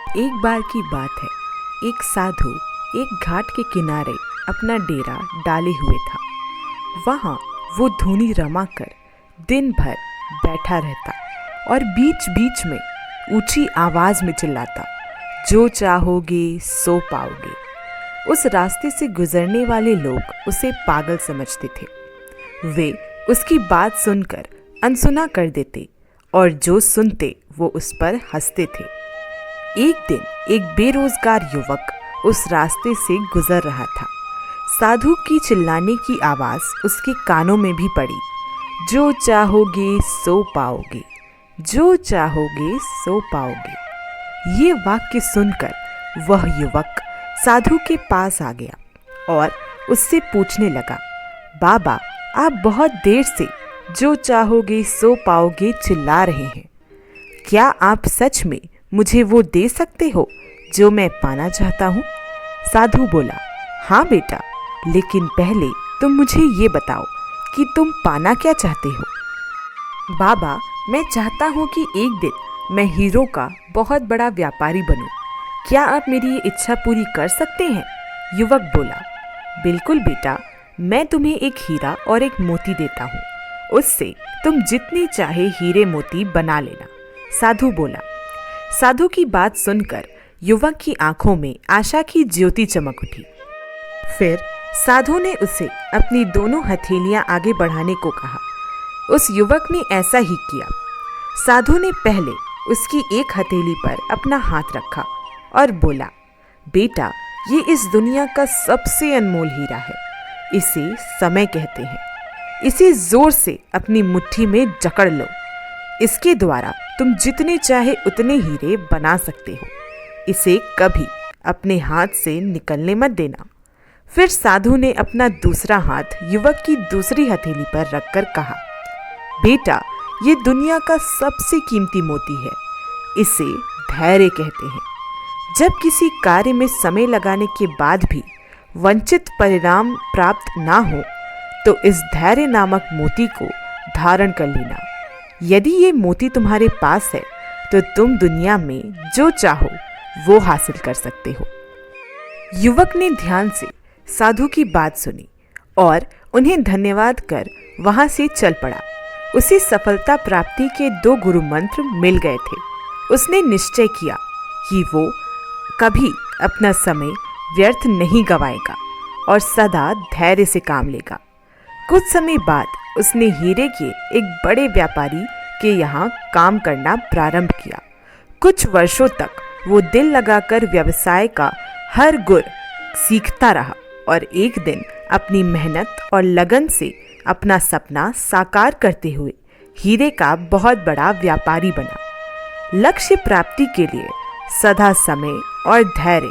एक बार की बात है, एक साधु एक घाट के किनारे अपना डेरा डाले हुए था। वहाँ वो धुनी रमाकर दिन भर बैठा रहता और बीच बीच में ऊंची आवाज में चिल्लाता, जो चाहोगे सो पाओगे। उस रास्ते से गुजरने वाले लोग उसे पागल समझते थे। वे उसकी बात सुनकर अनसुना कर देते और जो सुनते वो उस पर हंसते थे। एक दिन एक बेरोजगार युवक उस रास्ते से गुजर रहा था। साधु की चिल्लाने की आवाज उसके कानों में भी पड़ी, जो चाहोगे सो पाओगे, जो चाहोगे सो पाओगे। ये वाक्य सुनकर वह युवक साधु के पास आ गया और उससे पूछने लगा, बाबा, आप बहुत देर से जो चाहोगे सो पाओगे चिल्ला रहे हैं। क्या आप सच में मुझे वो दे सकते हो जो मैं पाना चाहता हूँ? साधु बोला, हाँ बेटा, लेकिन पहले तुम मुझे ये बताओ कि तुम पाना क्या चाहते हो। बाबा, मैं चाहता हूँ कि एक दिन मैं हीरो का बहुत बड़ा व्यापारी बनूं। क्या आप मेरी ये इच्छा पूरी कर सकते हैं? युवक बोला, बिल्कुल बेटा, मैं तुम्हें एक हीरा और एक मोती देता हूँ। उससे तुम जितने चाहे हीरे मोती बना लेना। साधु बोला। साधु की बात सुनकर युवक की आंखों में आशा की ज्योति चमक उठी। फिर साधु ने उसे अपनी दोनों हथेलियां आगे बढ़ाने को कहा। उस युवक ने ऐसा ही किया। साधु ने पहले उसकी एक हथेली पर अपना हाथ रखा और बोला, बेटा, ये इस दुनिया का सबसे अनमोल हीरा है। इसे समय कहते हैं। इसे जोर से अपनी मुट्ठी में जकड़ लो। इसके द्वारा तुम जितने चाहे उतने हीरे बना सकते हो। इसे कभी अपने हाथ से निकलने मत देना। फिर साधु ने अपना दूसरा हाथ युवक की दूसरी हथेली पर रखकर कहा, बेटा, ये दुनिया का सबसे कीमती मोती है। इसे धैर्य कहते हैं। जब किसी कार्य में समय लगाने के बाद भी वांछित परिणाम प्राप्त ना हो तो इस धैर्य नामक मोती को धारण कर लेना। यदि ये मोती तुम्हारे पास है तो तुम दुनिया में जो चाहो वो हासिल कर सकते हो। युवक ने ध्यान से साधु की बात सुनी और उन्हें धन्यवाद कर वहां से चल पड़ा। उसे सफलता प्राप्ति के 2 गुरु मंत्र मिल गए थे। उसने निश्चय किया कि वो कभी अपना समय व्यर्थ नहीं गवाएगा और सदा धैर्य से काम लेगा। कुछ समय बाद उसने हीरे के एक बड़े व्यापारी के यहाँ काम करना प्रारंभ किया। कुछ वर्षों तक वो दिल लगाकर व्यवसाय का हर गुर सीखता रहा और एक दिन अपनी मेहनत और लगन से अपना सपना साकार करते हुए हीरे का बहुत बड़ा व्यापारी बना। लक्ष्य प्राप्ति के लिए सदा समय और धैर्य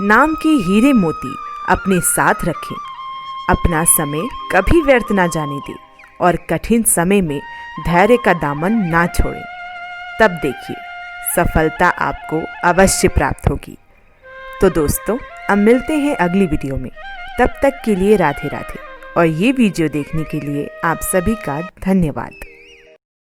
नाम के हीरे मोती अपने साथ रखें। अपना समय कभी व्यर्थ ना जाने दें और कठिन समय में धैर्य का दामन ना छोड़ें। तब देखिए, सफलता आपको अवश्य प्राप्त होगी। तो दोस्तों, अब मिलते हैं अगली वीडियो में। तब तक के लिए राधे राधे। और ये वीडियो देखने के लिए आप सभी का धन्यवाद।